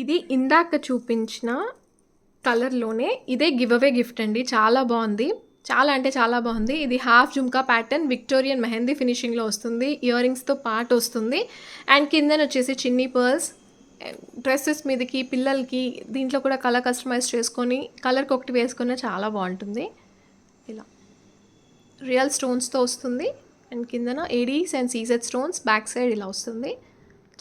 ఇది ఇందాక చూపించిన కలర్‌లోనే ఇదే గివ్ అవే గిఫ్ట్ అండి. చాలా బావుంది. చాలా అంటే చాలా బావుంది. ఇది half jhumka pattern Victorian mehndi ఫినిషింగ్‌లో వస్తుంది. ఇయర్ రింగ్స్‌తో పాటు వస్తుంది. అండ్ కిందనొచ్చేసి చిన్ని పర్ల్స్ డ్రెసెస్ మీదకి, పిల్లలకి దీంట్లో కూడా కలర్ కస్టమైజ్ చేసుకొని కలర్‌కొకటి వేసుకున్న చాలా బావుంటుంది. ఇలా రియల్ స్టోన్స్‌తో వస్తుంది. అండ్ కిందన Aedes and CZ stones back side ఇలా వస్తుంది.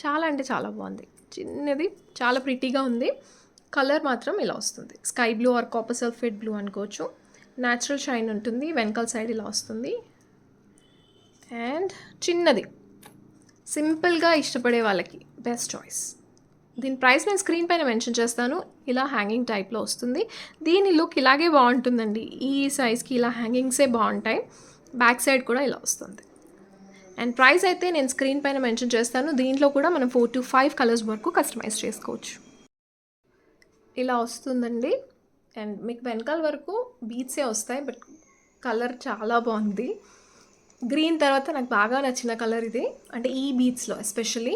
చాలా అంటే చాలా బాగుంది. చిన్నది చాలా ప్రిటీగా ఉంది. కలర్ మాత్రం ఇలా వస్తుంది. Sky blue or copper sulphate blue అనుకోవచ్చు. న్యాచురల్ షైన్ ఉంటుంది. వెనకాల సైడ్ ఇలా వస్తుంది. అండ్ చిన్నది సింపుల్గా ఇష్టపడే వాళ్ళకి బెస్ట్ చాయిస్. దీని ప్రైస్ నేను స్క్రీన్ పైన మెన్షన్ చేస్తాను. ఇలా హ్యాంగింగ్ టైప్లో వస్తుంది. దీని లుక్ ఇలాగే బాగుంటుందండి. ఈ సైజ్కి ఇలా హ్యాంగింగ్సే బాగుంటాయి. బ్యాక్ సైడ్ కూడా ఇలా వస్తుంది. అండ్ ప్రైస్ అయితే నేను స్క్రీన్ పైన మెన్షన్ చేస్తాను. దీంట్లో కూడా మనం 4 to 5 కలర్స్ వరకు కస్టమైజ్ చేసుకోవచ్చు. ఇలా వస్తుందండి. అండ్ మీకు వెనకాల వరకు బీట్సే వస్తాయి. బట్ కలర్ చాలా బాగుంది. గ్రీన్ తర్వాత నాకు బాగా నచ్చిన కలర్ ఇది. అంటే ఈ బీట్స్లో ఎస్పెషల్లీ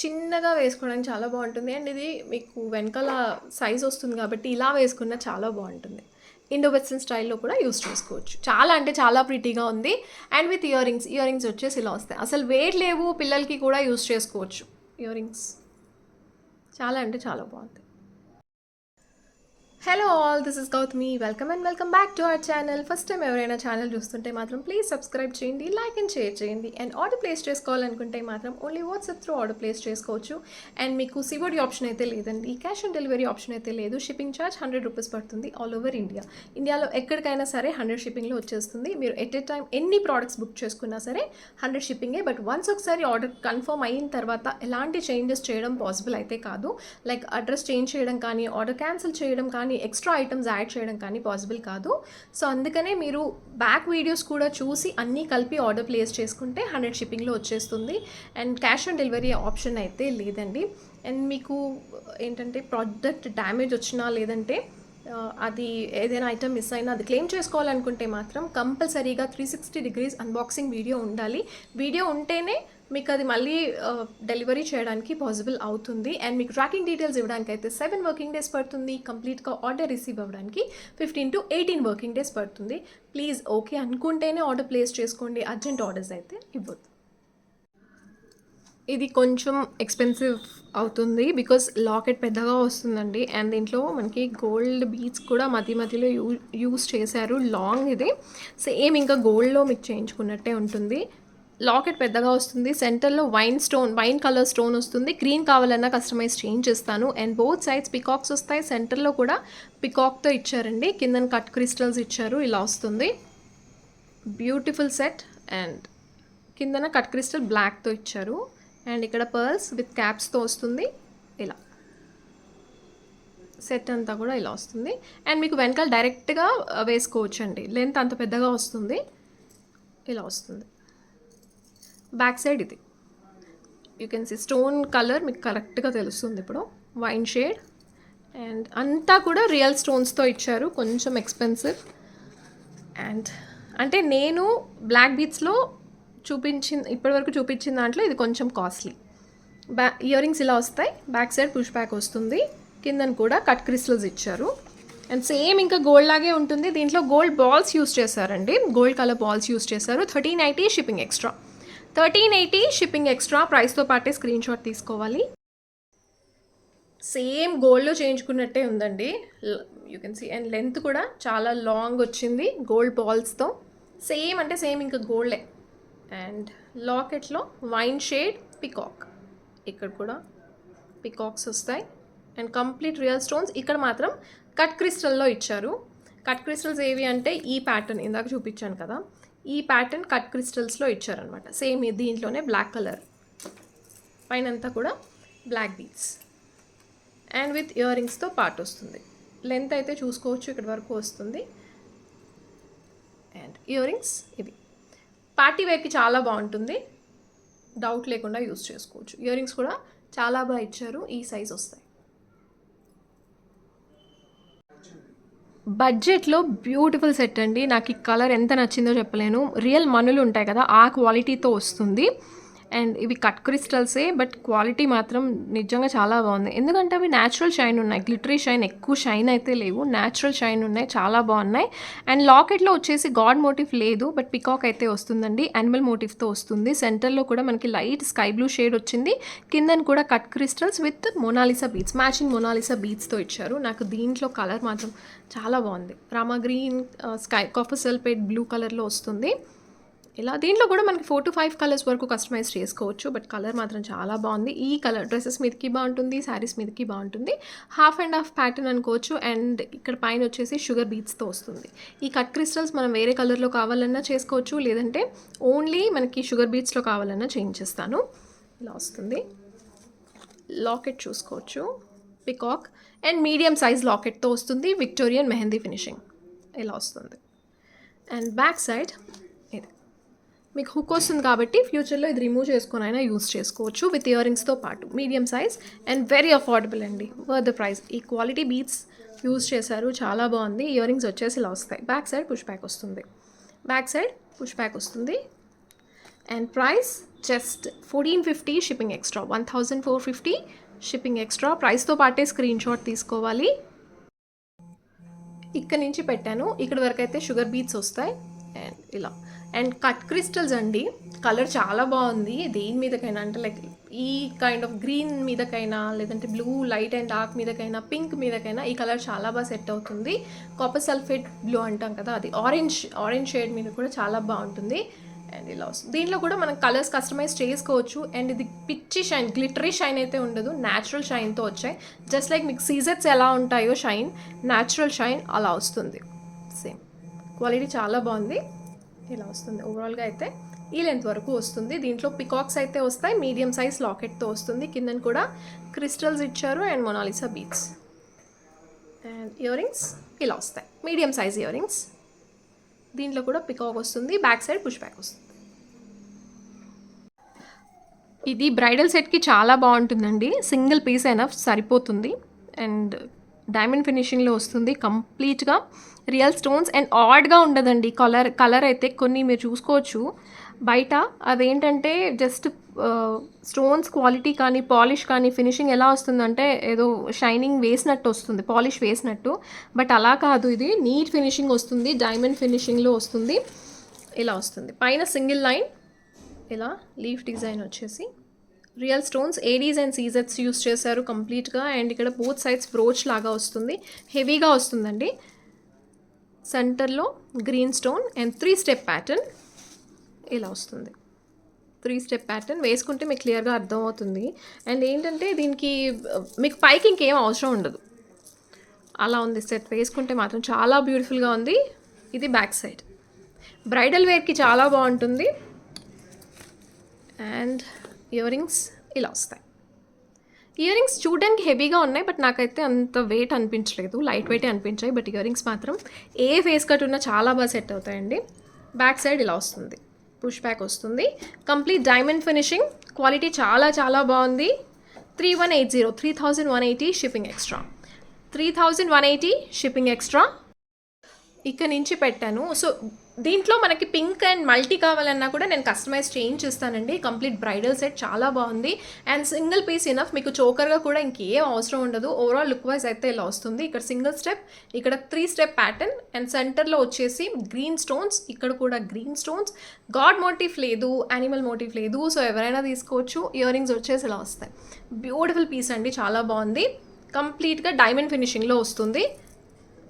చిన్నగా వేసుకోవడానికి చాలా బాగుంటుంది. అండ్ ఇది మీకు వెనకాల సైజ్ వస్తుంది కాబట్టి ఇలా వేసుకున్న చాలా బాగుంటుంది. ఇండో వెస్టర్న్ స్టైల్లో కూడా యూస్ చేసుకోవచ్చు. చాలా అంటే చాలా ప్రిటీగా ఉంది. అండ్ విత్ ఇయర్ రింగ్స్ వచ్చేసి ఇలా వస్తాయి. అసలు వెయిట్ లేవు, పిల్లలకి కూడా యూస్ చేసుకోవచ్చు. ఇయర్ రింగ్స్ చాలా అంటే చాలా బాగుంది. Hello all, this is Gautami. Welcome and welcome back to our channel. First time ఎవరైనా ఛానల్ చూస్తుంటే మాత్రం ప్లీజ్ సబ్స్క్రైబ్ చేయండి, లైక్ అండ్ షేర్ చేయండి. అండ్ ఆర్డర్ ప్లేస్ చేసుకోవాలనుకుంటే మాత్రం only WhatsApp through order place చేసుకోవచ్చు. అండ్ మీకు సివోడి ఆప్షన్ అయితే లేదండి. క్యాష్ ఆన్ డెలివరీ ఆప్షన్ అయితే లేదు. షిప్పింగ్ ఛార్జ్ 100 రూపీస్ పడుతుంది ఆల్ ఓవర్ ఇండియా. ఇండియాలో ఎక్కడికైనా సరే 100 షిప్పింగ్లో వచ్చేస్తుంది. మీరు ఎట్ ఏ టైం ఎన్ని ప్రోడక్ట్స్ బుక్ చేసుకున్నా సరే 100 షిప్పింగే. బట్ వన్స్ ఒకసారి ఆర్డర్ కన్ఫర్మ్ అయిన తర్వాత ఎలాంటి చేంజెస్ చేయడం పాసిబుల్ అయితే కాదు. లైక్ అడ్రస్ చేంజ్ చేయడం కానీ, ఆర్డర్ క్యాన్సిల్ చేయడం కానీ, ఎక్స్ట్రా ఐటమ్స్ యాడ్ చేయడం కానీ పాసిబుల్ కాదు. సో అందుకనే మీరు బ్యాక్ వీడియోస్ కూడా చూసి అన్నీ కలిపి ఆర్డర్ ప్లేస్ చేసుకుంటే 100 షిప్పింగ్లో వచ్చేస్తుంది. And cash on delivery option అయితే లేదండి. అండ్ మీకు ఏంటంటే ప్రోడక్ట్ డ్యామేజ్ వచ్చినా లేదంటే అది ఏదైనా ఐటమ్ మిస్ అయినా అది క్లెయిమ్ చేసుకోవాలనుకుంటే మాత్రం కంపల్సరీగా 360 degrees అన్బాక్సింగ్ వీడియో ఉండాలి. వీడియో ఉంటేనే మీకు అది మళ్ళీ డెలివరీ చేయడానికి పాసిబుల్ అవుతుంది. అండ్ మీకు ట్రాకింగ్ డీటెయిల్స్ ఇవ్వడానికి అయితే 7 వర్కింగ్ డేస్ పడుతుంది. కంప్లీట్గా ఆర్డర్ రిసీవ్ అవ్వడానికి 15 to 18 వర్కింగ్ డేస్ పడుతుంది. ప్లీజ్ ఓకే అనుకుంటేనే ఆర్డర్ ప్లేస్ చేసుకోండి. అర్జెంట్ ఆర్డర్స్ అయితే ఇవ్వద్దు. ఇది కొంచెం ఎక్స్పెన్సివ్ అవుతుంది బికాస్ లాకెట్ పెద్దగా వస్తుందండి. అండ్ దీంట్లో మనకి గోల్డ్ బీడ్స్ కూడా మధ్యలో యూస్ చేశారు. లాంగ్ ఇది సేమ్ ఇంకా గోల్డ్లో మీకు చేయించుకున్నట్టే ఉంటుంది. లాకెట్ పెద్దగా వస్తుంది. సెంటర్లో వైన్ కలర్ స్టోన్ వస్తుంది. గ్రీన్ కావాలన్నా కస్టమైజ్ చేంజ్ చేస్తాను. అండ్ బోత్ సైడ్స్ పికాక్స్ వస్తాయి. సెంటర్లో కూడా పికాక్తో ఇచ్చారండి. కింద కట్ క్రిస్టల్స్ ఇచ్చారు. ఇలా వస్తుంది. Beautiful set. అండ్ కిందన కట్ క్రిస్టల్ బ్లాక్తో ఇచ్చారు. అండ్ ఇక్కడ పర్ల్స్ విత్ క్యాప్స్తో వస్తుంది. ఇలా సెట్ అంతా కూడా ఇలా వస్తుంది. అండ్ మీకు వెనకాల డైరెక్ట్గా వేసుకోవచ్చు అండి. లెంత్ అంత పెద్దగా వస్తుంది. ఇలా వస్తుంది. బ్యాక్ సైడ్ ఇది you can see stone colour మీకు కరెక్ట్గా తెలుస్తుంది. ఇప్పుడు వైన్ షేడ్ అండ్ అంతా కూడా రియల్ స్టోన్స్తో ఇచ్చారు. కొంచెం ఎక్స్పెన్సివ్. అండ్ అంటే నేను బ్లాక్ బీట్స్లో ఇప్పటివరకు చూపించిన దాంట్లో ఇది కొంచెం కాస్ట్లీ. ఇయర్ రింగ్స్ ఇలా వస్తాయి. బ్యాక్ సైడ్ పుష్ బ్యాక్ వస్తుంది. కిందన కూడా కట్ క్రిస్టల్స్ ఇచ్చారు. అండ్ సేమ్ ఇంకా గోల్డ్ లాగే ఉంటుంది. దీంట్లో గోల్డ్ బాల్స్ యూస్ చేశారండి. గోల్డ్ కలర్ బాల్స్ యూస్ చేశారు. 1380 షిప్పింగ్ ఎక్స్ట్రా. 1380 shipping extra. ప్రైస్తో పాటే స్క్రీన్ షాట్ తీసుకోవాలి. సేమ్ గోల్డ్లో చేయించుకున్నట్టే ఉందండి. You can see. And length కూడా చాలా లాంగ్ వచ్చింది గోల్డ్ బాల్స్తో. సేమ్ అంటే సేమ్ ఇంకా గోల్డే. అండ్ లాకెట్లో వైన్ షేడ్ పికాక్. ఇక్కడ కూడా పికాక్స్ వస్తాయి. And complete real stones. ఇక్కడ మాత్రం కట్ క్రిస్టల్లో ఇచ్చారు. కట్ క్రిస్టల్స్ ఏవి అంటే ఈ ప్యాటర్న్ ఇందాక చూపించాను కదా, ఈ ప్యాటర్న్ కట్ క్రిస్టల్స్లో ఇచ్చారనమాట. సేమ్ దీంట్లోనే బ్లాక్ కలర్ పైనంతా కూడా black beads and with ear రింగ్స్తో పాటు వస్తుంది. లెంత్ అయితే చూసుకోవచ్చు, ఇక్కడ వరకు వస్తుంది. అండ్ ఇయర్ రింగ్స్ ఇవి పార్టీ వేర్కి చాలా బాగుంటుంది. డౌట్ లేకుండా యూస్ చేసుకోవచ్చు. ఇయర్ రింగ్స్ కూడా చాలా బాగా ఇచ్చారు. ఈ సైజ్ వస్తాయి. బడ్జెట్లో బ్యూటిఫుల్ సెట్ అండి. నాకు ఈ కలర్ ఎంత నచ్చిందో చెప్పలేను. రియల్ మనులు ఉంటాయి కదా, ఆ క్వాలిటీతో వస్తుంది. అండ్ ఇవి కట్ క్రిస్టల్సే, బట్ క్వాలిటీ మాత్రం నిజంగా చాలా బాగుంది. ఎందుకంటే అవి న్యాచురల్ షైన్ ఉన్నాయి, గ్లిటరీ షైన్, ఎక్కువ షైన్ అయితే లేవు, న్యాచురల్ షైన్ ఉన్నాయి, చాలా బాగున్నాయి. అండ్ లాకెట్లో వచ్చేసి గాడ్ మోటివ్ లేదు, బట్ పికాక్ అయితే వస్తుందండి, యానిమల్ మోటివ్తో వస్తుంది. సెంటర్లో కూడా మనకి లైట్ స్కై బ్లూ షేడ్ వచ్చింది, కిందన కూడా cut crystals with Mona Lisa beads, matching Mona Lisa బీట్స్తో ఇచ్చారు. నాకు దీంట్లో కలర్ మాత్రం చాలా బాగుంది, Rama green, sky copper sulphate blue కలర్లో వస్తుంది. ఇలా దీంట్లో కూడా మనకి 4 to 5 కలర్స్ వరకు కస్టమైజ్ చేసుకోవచ్చు, బట్ కలర్ మాత్రం చాలా బాగుంది. ఈ కలర్ డ్రెస్సెస్ మీదకి బాగుంటుంది, శారీస్ మీదకి బాగుంటుంది. హాఫ్ అండ్ హాఫ్ ప్యాటర్న్ అనుకోవచ్చు. అండ్ ఇక్కడ పైన వచ్చేసి షుగర్ బీట్స్తో వస్తుంది. ఈ కట్ క్రిస్టల్స్ మనం వేరే కలర్లో కావాలన్నా చేసుకోవచ్చు, లేదంటే ఓన్లీ మనకి షుగర్ బీట్స్లో కావాలన్నా చేయించేస్తాను. ఇలా వస్తుంది. లాకెట్ చూసుకోవచ్చు, పికాక్ అండ్ మీడియం సైజ్ లాకెట్తో వస్తుంది, విక్టోరియన్ మెహందీ ఫినిషింగ్ ఇలా వస్తుంది. అండ్ బ్యాక్ సైడ్ ఇది మీకు హుక్ వస్తుంది కాబట్టి ఫ్యూచర్లో ఇది రిమూవ్ చేసుకొని అయినా యూస్ చేసుకోవచ్చు విత్ ఇయర్ రింగ్స్తో పాటు. Medium size and very affordable అండి, వర్త్ ద ప్రైస్. ఈ క్వాలిటీ బీట్స్ యూస్ చేశారు, చాలా బాగుంది. ఇయర్ రింగ్స్ వచ్చేసి ఇలా వస్తాయి. బ్యాక్ సైడ్ పుష్ బ్యాక్ వస్తుంది, బ్యాక్ సైడ్ పుష్ బ్యాక్ వస్తుంది. And price just 1450 shipping extra, 1450 shipping extra. ప్రైస్తో పాటే స్క్రీన్ షాట్ తీసుకోవాలి. ఇక్కడ నుంచి పెట్టాను, ఇక్కడ వరకు అయితే షుగర్ బీట్స్ వస్తాయి. అండ్ ఇలా అండ్ కట్ క్రిస్టల్స్ అండి, కలర్ చాలా బాగుంది. దేని మీదకైనా అంటే లైక్ ఈ కైండ్ ఆఫ్ గ్రీన్ మీదకైనా, లేదంటే బ్లూ లైట్ అండ్ డార్క్ మీదకైనా, పింక్ మీదకైనా ఈ కలర్ చాలా బాగా సెట్ అవుతుంది. కాపర్ సల్ఫేట్ బ్లూ అంటాం కదా, అది ఆరెంజ్ షేడ్ మీద కూడా చాలా బాగుంటుంది. అండ్ ఇలా వస్తుంది. దీంట్లో కూడా మనం కలర్స్ కస్టమైజ్ చేసుకోవచ్చు. అండ్ ఇది పిచ్చి షైన్, గ్లిటరీ షైన్ అయితే ఉండదు, న్యాచురల్ షైన్తో వచ్చాయి. జస్ట్ లైక్ మీకు సీజెట్స్ ఎలా ఉంటాయో షైన్, న్యాచురల్ షైన్ అలా వస్తుంది. సేమ్ క్వాలిటీ చాలా బాగుంది. ఇలా వస్తుంది. ఓవరాల్గా అయితే ఈ లెంత్ వరకు వస్తుంది. దీంట్లో పికాక్స్ అయితే వస్తాయి, మీడియం సైజ్ లాకెట్తో వస్తుంది. కిందన కూడా క్రిస్టల్స్ ఇచ్చారు and Mona Lisa beads. And ear rings ఇలా వస్తాయి, మీడియం సైజ్ ఇయర్ రింగ్స్. దీంట్లో కూడా పికాక్ వస్తుంది, బ్యాక్ సైడ్ పుష్ బ్యాక్ వస్తుంది. ఇది బ్రైడల్ సెట్కి చాలా బాగుంటుందండి, సింగిల్ పీస్ ఎనఫ్ సరిపోతుంది. అండ్ డైమండ్ ఫినిషింగ్లో వస్తుంది కంప్లీట్గా. రియల్ స్టోన్స్ అండ్ ఆడ్గా ఉండదండి కలర్ అయితే. కొన్ని మీరు చూసుకోవచ్చు బయట, అదేంటంటే జస్ట్ స్టోన్స్ క్వాలిటీ కానీ, పాలిష్ కానీ, ఫినిషింగ్ ఎలా వస్తుందంటే ఏదో షైనింగ్ వేసినట్టు వస్తుంది, పాలిష్ వేసినట్టు. బట్ అలా కాదు, ఇది నీట్ ఫినిషింగ్ వస్తుంది, డైమండ్ ఫినిషింగ్లో వస్తుంది. ఇలా వస్తుంది. పైన సింగిల్ లైన్, ఇలా లీఫ్ డిజైన్ వచ్చేసి రియల్ స్టోన్స్, ఏడీస్ అండ్ సీజెట్స్ యూస్ చేశారు కంప్లీట్గా. అండ్ ఇక్కడ బోత్ సైడ్స్ బ్రోచ్ లాగా వస్తుంది, హెవీగా వస్తుందండి. సెంటర్లో green stone and 3 step pattern ఇలా వస్తుంది. 3 స్టెప్ ప్యాటర్న్ వేసుకుంటే మీకు క్లియర్గా అర్థమవుతుంది. అండ్ ఏంటంటే దీనికి మీకు పైకి ఇంకేం అవసరం ఉండదు, అలా ఉంది సెట్. వేసుకుంటే మాత్రం చాలా బ్యూటిఫుల్గా ఉంది. ఇది బ్యాక్ సైడ్, బ్రైడల్ వేర్కి చాలా బాగుంటుంది. అండ్ ఇయర్ రింగ్స్ ఇలా వస్తాయి. ఇయర్ రింగ్స్ చూడడానికి హెవీగా ఉన్నాయి, బట్ నాకైతే అంత వెయిట్ అనిపించలేదు, లైట్ వెయిటే అనిపించాయి. బట్ ఇయర్ రింగ్స్ మాత్రం ఏ ఫేస్ కట్ ఉన్నా చాలా బాగా సెట్ అవుతాయండి. బ్యాక్ సైడ్ ఇలా వస్తుంది, పుష్ బ్యాక్ వస్తుంది. కంప్లీట్ డైమండ్ ఫినిషింగ్, క్వాలిటీ చాలా చాలా బాగుంది. 3180 షిప్పింగ్ ఎక్స్ట్రా, 3180 షిప్పింగ్ ఎక్స్ట్రా. ఇక్కడ నుంచి పెట్టాను. సో దీంట్లో మనకి పింక్ అండ్ మల్టీ కావాలన్నా కూడా నేను కస్టమైజ్ చేయించిస్తానండి. కంప్లీట్ బ్రైడల్ సెట్ చాలా బాగుంది. అండ్ సింగిల్ పీస్ ఇనఫ్, మీకు చోకర్గా కూడా ఇంకేం అవసరం ఉండదు. ఓవరాల్ లుక్ వైజ్ అయితే ఇలా వస్తుంది. ఇక్కడ సింగిల్ స్టెప్, ఇక్కడ 3 స్టెప్ ప్యాటర్న్ అండ్ సెంటర్లో వచ్చేసి గ్రీన్ స్టోన్స్, ఇక్కడ కూడా గ్రీన్ స్టోన్స్. గాడ్ మోటివ్ లేదు, యానిమల్ మోటివ్ లేదు, సో ఎవరైనా తీసుకోవచ్చు. ఇయర్ రింగ్స్ వచ్చేసి ఇలా వస్తాయి. బ్యూటిఫుల్ పీస్ అండి, చాలా బాగుంది. కంప్లీట్గా డైమండ్ ఫినిషింగ్లో వస్తుంది.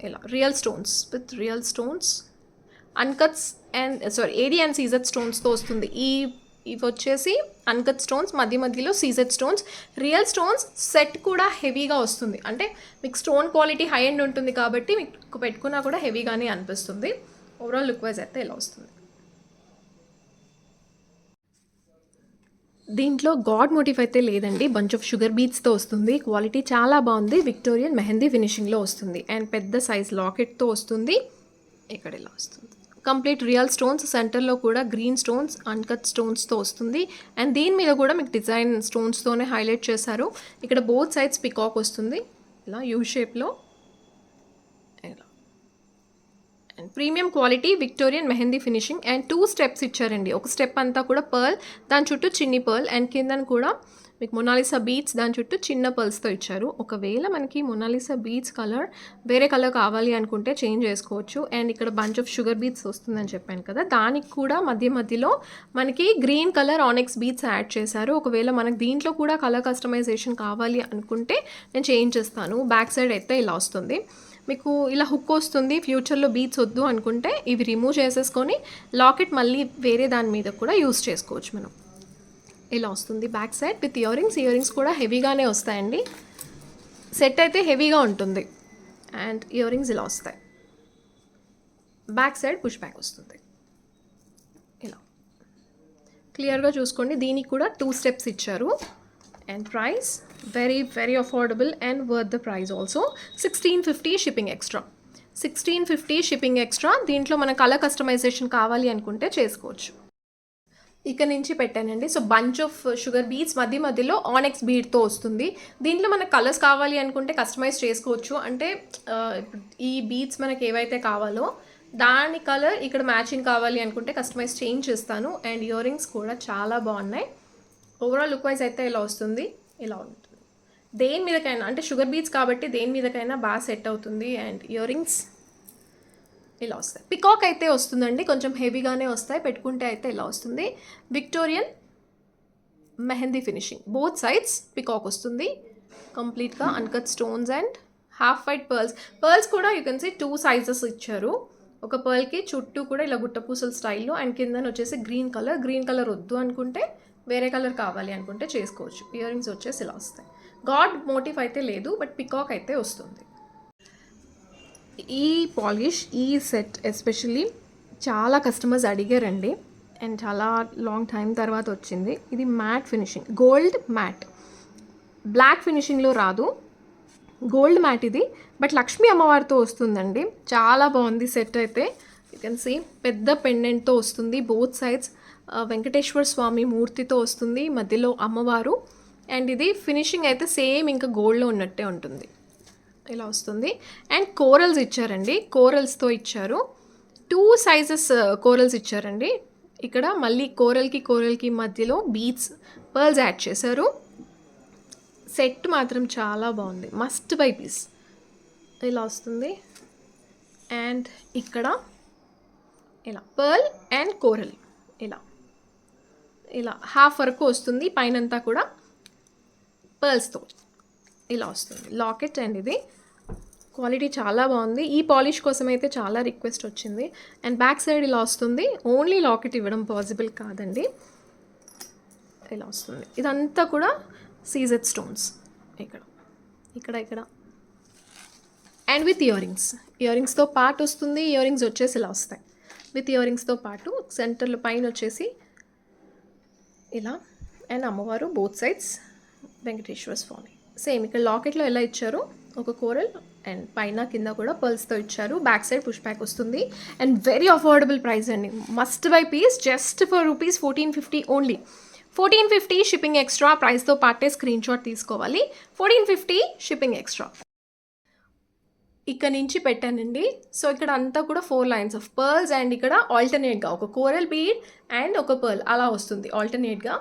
ఇలా real stones with real stones, uncuts and AD and CZ స్టోన్స్తో వస్తుంది. ఇవి వచ్చేసి అన్కట్ స్టోన్స్, మధ్యలో CZ stones. Real stones set కూడా హెవీగా వస్తుంది, అంటే మీకు స్టోన్ క్వాలిటీ హై ఎండ్ ఉంటుంది కాబట్టి మీకు పెట్టుకున్నా కూడా హెవీగానే అనిపిస్తుంది. ఓవరాల్ లుక్ వైజ్ అయితే ఇలా వస్తుంది. దీంట్లో గాడ్ మోటివ్ అయితే లేదండి, బంచ్ ఆఫ్ షుగర్ బీట్స్తో వస్తుంది. క్వాలిటీ చాలా బాగుంది, విక్టోరియన్ మెహందీ ఫినిషింగ్లో వస్తుంది. అండ్ పెద్ద సైజ్ లాకెట్తో వస్తుంది. ఇక్కడ ఇలా వస్తుంది. కంప్లీట్ రియల్ స్టోన్స్, సెంటర్లో కూడా గ్రీన్ స్టోన్స్, అన్కట్ స్టోన్స్తో వస్తుంది. అండ్ దీని మీద కూడా మీకు డిజైన్ స్టోన్స్తోనే హైలైట్ చేశారు. ఇక్కడ బోత్ సైడ్స్ పికాక్ వస్తుంది, ఇలా యూ షేప్లో. And premium quality Victorian mehndi finishing and 2 steps ఇచ్చారండి. ఒక స్టెప్ అంతా కూడా పర్ల్, దాని చుట్టూ చిన్ని పర్ల్, అండ్ కిందన కూడా మీకు మొనాలిసా బీడ్స్, దాని చుట్టూ చిన్న పర్ల్స్తో ఇచ్చారు. ఒకవేళ మనకి మొనాలిసా బీడ్స్ కలర్ వేరే కలర్ కావాలి అనుకుంటే చేంజ్ చేసుకోవచ్చు. అండ్ ఇక్కడ బంచ్ ఆఫ్ షుగర్ బీడ్స్ వస్తుందని చెప్పాను కదా, దానికి కూడా మధ్య మధ్యలో మనకి గ్రీన్ కలర్ ఆనెక్స్ బీడ్స్ యాడ్ చేశారు. ఒకవేళ మనకి దీంట్లో కూడా కలర్ కస్టమైజేషన్ కావాలి అనుకుంటే నేను చేంజ్ చేస్తాను. బ్యాక్ సైడ్ అయితే ఇలా వస్తుంది. మీకు ఇలా హుక్ వస్తుంది. ఫ్యూచర్లో బీడ్స్ వద్దు అనుకుంటే ఇవి రిమూవ్ చేసేసుకొని లాకెట్ మళ్ళీ వేరే దాని మీద కూడా యూస్ చేసుకోవచ్చు మనం. ఇలా వస్తుంది back side with ear rings. Ear rings కూడా హెవీగానే వస్తాయండి. సెట్ అయితే హెవీగా ఉంటుంది. అండ్ ఇయర్ రింగ్స్ ఇలా వస్తాయి. బ్యాక్ సైడ్ పుష్ బ్యాక్ వస్తుంది. ఇలా క్లియర్గా చూసుకోండి. దీనికి కూడా 2 స్టెప్స్ ఇచ్చారు. And price very very affordable and worth the price also. 1650 shipping extra. 1650 shipping extra. దీంట్లో మన కలర్ కస్టమైజేషన్ కావాలి అనుకుంటే చేసుకోవచ్చు. ఇక్కడ నుంచి పెట్టానండి. So bunch of sugar beads మధ్య మధ్యలో ఆనెక్స్ బీడ్తో వస్తుంది. దీంట్లో మనకు కలర్స్ కావాలి అనుకుంటే కస్టమైజ్ చేసుకోవచ్చు. అంటే ఈ బీడ్స్ మనకి ఏవైతే కావాలో దాని కలర్ ఇక్కడ మ్యాచింగ్ కావాలి అనుకుంటే కస్టమైజ్ చేంజ్ చేస్తాను. అండ్ ఇయర్ రింగ్స్ కూడా చాలా బాగున్నాయి. ఓవరాల్ లుక్ వైజ్ అయితే ఇలా వస్తుంది. ఇలా ఉంటుంది. దేని మీదకైనా, అంటే షుగర్ బీడ్స్ కాబట్టి దేని మీదకైనా బాగా సెట్ అవుతుంది. అండ్ ఇయర్ రింగ్స్ ఇలా వస్తాయి. పికాక్ అయితే వస్తుందండి, కొంచెం హెవీగానే వస్తాయి. పెట్టుకుంటే అయితే ఇలా వస్తుంది. Victorian mehndi finishing, both sides peacock వస్తుంది. కంప్లీట్గా uncut stones and half white pearls. Pearls కూడా యూ కెన్ సీ 2 సైజెస్ ఇచ్చారు. ఒక పర్ల్కి చుట్టూ కూడా ఇలా గుట్టపూసల స్టైల్లో, అండ్ కిందన వచ్చేసి గ్రీన్ కలర్. గ్రీన్ కలర్ వద్దు అనుకుంటే వేరే కలర్ కావాలి అనుకుంటే చేసుకోవచ్చు. ఇయర్ రింగ్స్ వచ్చేసి ఇలా వస్తాయి. గాడ్ మోటివ్ అయితే లేదు, బట్ పికాక్ అయితే వస్తుంది. ఈ పాలిష్, ఈ సెట్ ఎస్పెషల్లీ చాలా కస్టమర్స్ అడిగారండి. అండ్ చాలా లాంగ్ టైం తర్వాత వచ్చింది. ఇది matte finishing, gold matte. Black ఫినిషింగ్లో రాదు, గోల్డ్ మ్యాట్ ఇది. బట్ లక్ష్మీ అమ్మవారితో వస్తుందండి. చాలా బాగుంది సెట్ అయితే. యూ కెన్ సీ పెద్ద పెండెంట్తో వస్తుంది. బోత్ సైడ్స్ వెంకటేశ్వర స్వామి మూర్తితో వస్తుంది, మధ్యలో అమ్మవారు. అండ్ ఇది ఫినిషింగ్ అయితే సేమ్ ఇంకా గోల్డ్లో ఉన్నట్టే ఉంటుంది. ఇలా వస్తుంది. అండ్ కోరల్స్ ఇచ్చారండి, కోరల్స్తో ఇచ్చారు. 2 సైజెస్ కోరల్స్ ఇచ్చారండి. ఇక్కడ మళ్ళీ కోరల్కి మధ్యలో బీడ్స్, పర్ల్స్ యాడ్ చేశారు. సెట్ మాత్రం చాలా బాగుంది. Must buy piece. ఇలా వస్తుంది. అండ్ ఇక్కడ ఇలా పర్ల్ అండ్ కోరల్ ఇలా హాఫ్ వరకు వస్తుంది. పైనంతా కూడా పర్ల్స్తో ఇలా వస్తుంది లాకెట్. అండ్ ఇది క్వాలిటీ చాలా బాగుంది. ఈ పాలిష్ కోసం అయితే చాలా రిక్వెస్ట్ వచ్చింది. అండ్ బ్యాక్ సైడ్ ఇలా వస్తుంది. ఓన్లీ లాకెట్ ఇవ్వడం పాసిబుల్ కాదండి. ఇలా వస్తుంది. ఇదంతా కూడా సీజెడ్ స్టోన్స్ ఇక్కడ and with ear rings. Ear రింగ్స్తో పాటు వస్తుంది. ఇయర్ రింగ్స్ వచ్చేసి ఇలా వస్తాయి. విత్ ఇయర్ రింగ్స్తో పాటు సెంటర్లో పైన వచ్చేసి ఇలా, అండ్ అమ్మవారు బోత్ సైడ్స్ వెంకటేశ్వర స్వామి. సేమ్ ఇక్కడ లాకెట్లో ఎలా ఇచ్చారో ఒక కోరల్, అండ్ పైన కింద కూడా పర్ల్స్తో ఇచ్చారు. బ్యాక్ సైడ్ పుష్ బ్యాక్ వస్తుంది. అండ్ వెరీ అఫోర్డబుల్ ప్రైస్ అండి. Must buy piece just for rupees 1450 only. 1450 shipping extra. ప్రైస్తో పాటే స్క్రీన్ షాట్ తీసుకోవాలి. 1450 షిప్పింగ్ ఎక్స్ట్రా. ఇక్కడ నుంచి పెట్టానండి. సో ఇక్కడ అంతా కూడా 4 లైన్స్ ఆఫ్ పర్ల్స్. అండ్ ఇక్కడ ఆల్టర్నేట్గా ఒక కోరల్ బీడ్ అండ్ ఒక పర్ల్ అలా వస్తుంది ఆల్టర్నేట్గా.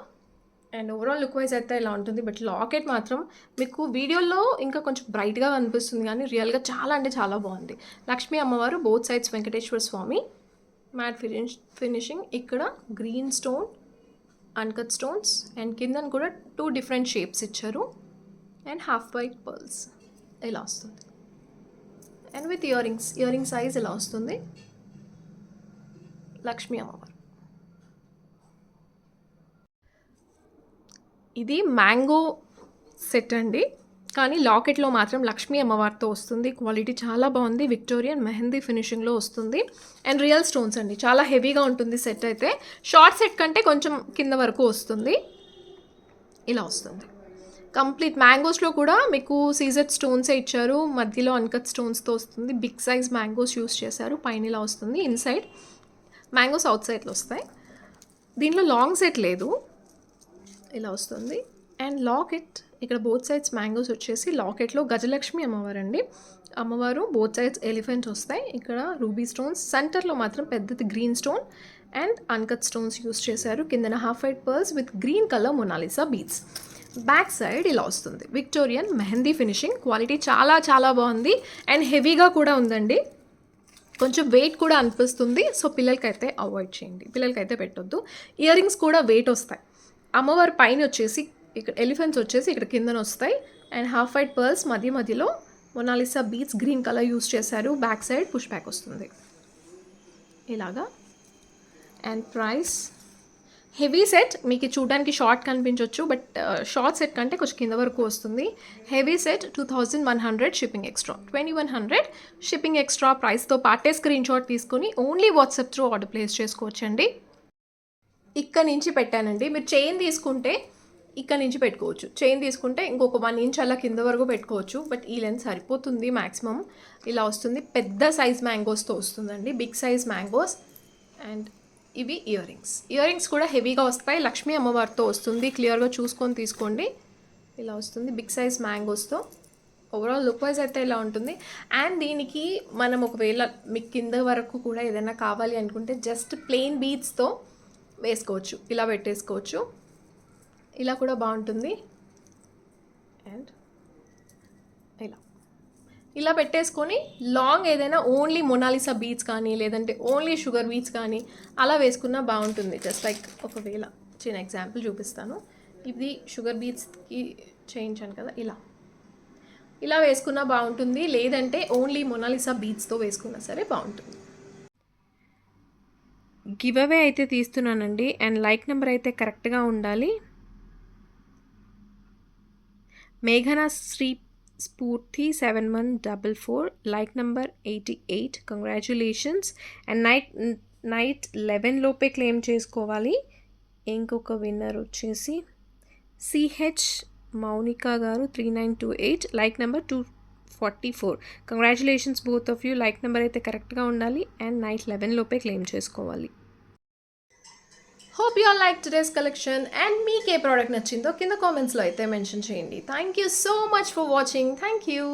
అండ్ ఓవరాల్ లుక్ వైజ్ అయితే ఇలా ఉంటుంది. బట్ లాకెట్ మాత్రం మీకు వీడియోలో ఇంకా కొంచెం బ్రైట్గా అనిపిస్తుంది, కానీ రియల్గా చాలా అంటే చాలా బాగుంది. లక్ష్మీ అమ్మవారు, బోత్ సైడ్స్ వెంకటేశ్వర స్వామి, మ్యాట్ ఫినిషింగ్. ఇక్కడ green stone, uncut stones, and కిందన కూడా 2 డిఫరెంట్ షేప్స్ ఇచ్చారు. అండ్ హాఫ్ వైట్ పర్ల్స్ ఇలా వస్తుంది. And with ear ring size ఇలా వస్తుంది. లక్ష్మీ అమ్మవారు. ఇది మ్యాంగో సెట్ అండి, కానీ లాకెట్లో మాత్రం లక్ష్మీ అమ్మవారితో వస్తుంది. క్వాలిటీ చాలా బాగుంది. విక్టోరియన్ మెహందీ ఫినిషింగ్లో వస్తుంది. అండ్ రియల్ స్టోన్స్ అండి. చాలా హెవీగా ఉంటుంది సెట్ అయితే. షార్ట్ సెట్ కంటే కొంచెం కింద వరకు వస్తుంది. ఇలా వస్తుంది. కంప్లీట్ మ్యాంగోస్లో కూడా మీకు సీజెడ్ స్టోన్సే ఇచ్చారు. మధ్యలో అన్కట్ స్టోన్స్తో వస్తుంది. బిగ్ సైజ్ మ్యాంగోస్ యూస్ చేశారు. పైన ఇలా వస్తుంది. ఇన్సైడ్ మ్యాంగోస్ అవుట్ సైడ్లో వస్తాయి. దీంట్లో లాంగ్ సెట్ లేదు. ఇలా వస్తుంది. అండ్ లాకెట్ ఇక్కడ బోత్ సైడ్స్ మ్యాంగోస్ వచ్చేసి లాకెట్లో గజలక్ష్మి అమ్మవారండి. అమ్మవారు బోత్ సైడ్స్ ఎలిఫెంట్స్ వస్తాయి. ఇక్కడ రూబీ స్టోన్స్, సెంటర్లో మాత్రం పెద్దది green stone and uncut stones use చేశారు. కిందన half white pearls with green colour Mona Lisa beads. Back side ఇలా వస్తుంది. విక్టోరియన్ మెహందీ ఫినిషింగ్, క్వాలిటీ చాలా చాలా బాగుంది అండ్ హెవీగా కూడా ఉందండి. కొంచెం వెయిట్ కూడా అనిపిస్తుంది. సో పిల్లలకైతే అవాయిడ్ చేయండి, పిల్లలకైతే పెట్టొద్దు. ఇయర్ రింగ్స్ కూడా వెయిట్ వస్తాయి. అమ్మవారి పైన వచ్చేసి ఇక్కడ ఎలిఫెంట్స్ వచ్చేసి ఇక్కడ కిందన వస్తాయి అండ్ హాఫ్ వైట్ పర్ల్స్ మధ్యలో Mona Lisa beads green colour use చేశారు. బ్యాక్ సైడ్ పుష్ బ్యాక్ వస్తుంది ఇలాగా. అండ్ ప్రైస్ హెవీ సెట్ మీకు చూడడానికి షార్ట్ కనిపించవచ్చు, బట్ షార్ట్ సెట్ కంటే కొంచెం కింద వరకు వస్తుంది. Heavy set 2100 shipping extra, 2100 shipping extra ప్రైస్తో పాటే స్క్రీన్ షాట్ తీసుకొని only WhatsApp through order place చేసుకోవచ్చండి. ఇక్కడ నుంచి పెట్టానండి. మీరు చైన్ తీసుకుంటే ఇక్కడ నుంచి పెట్టుకోవచ్చు, చైన్ తీసుకుంటే ఇంకొక 1 ఇంచ్ అలా కింద వరకు పెట్టుకోవచ్చు. బట్ ఈ లెన్స్ సరిపోతుంది మ్యాక్సిమం. ఇలా వస్తుంది. పెద్ద సైజ్ మ్యాంగోస్తో వస్తుందండి, బిగ్ సైజ్ మ్యాంగోస్. అండ్ ఇవి ఇయర్ రింగ్స్ కూడా హెవీగా వస్తాయి. లక్ష్మీ అమ్మవారితో వస్తుంది, క్లియర్గా చూసుకొని తీసుకోండి. ఇలా వస్తుంది బిగ్ సైజ్ మ్యాంగోస్తో. ఓవరాల్ లుక్ వైజ్ అయితే ఇలా ఉంటుంది. అండ్ దీనికి మనం ఒకవేళ మీకు కింద వరకు కూడా ఏదైనా కావాలి అనుకుంటే జస్ట్ ప్లెయిన్ బీడ్స్తో వేసుకోవచ్చు, ఇలా పెట్టేసుకోవచ్చు. ఇలా కూడా బాగుంటుంది. అండ్ ఇలా పెట్టేసుకొని లాంగ్ ఏదైనా ఓన్లీ మొనాలిసా బీడ్స్ కానీ లేదంటే ఓన్లీ షుగర్ బీడ్స్ కానీ అలా వేసుకున్నా బాగుంటుంది. జస్ట్ లైక్ ఒకవేళ చిన్న ఎగ్జాంపుల్ చూపిస్తాను. ఇది షుగర్ బీడ్స్కి చేయించాను కదా, ఇలా వేసుకున్నా బాగుంటుంది. లేదంటే ఓన్లీ మొనాలిసా బీడ్స్తో వేసుకున్నా సరే బాగుంటుంది. గివ్ అవే అయితే తీస్తున్నానండి అండ్ లైక్ నెంబర్ అయితే కరెక్ట్గా ఉండాలి. మేఘనా శ్రీ స్ఫూర్తి 7144, like number 88. Congratulations. And night 11 లోపే క్లెయిమ్ చేసుకోవాలి. ఇంకొక విన్నర్ వచ్చేసి సిహెచ్ మౌనిక గారు 3928, like number 244. Congratulations both of you. Like number అయితే కరెక్ట్గా ఉండాలి అండ్ నైట్ 11 లోపే క్లెయిమ్ చేసుకోవాలి. Hope you all like today's collection and మీకు ఏ ప్రోడక్ట్ నచ్చిందో కింద కామెంట్స్లో అయితే మెన్షన్ చేయండి. Thank you so much for watching. Thank you.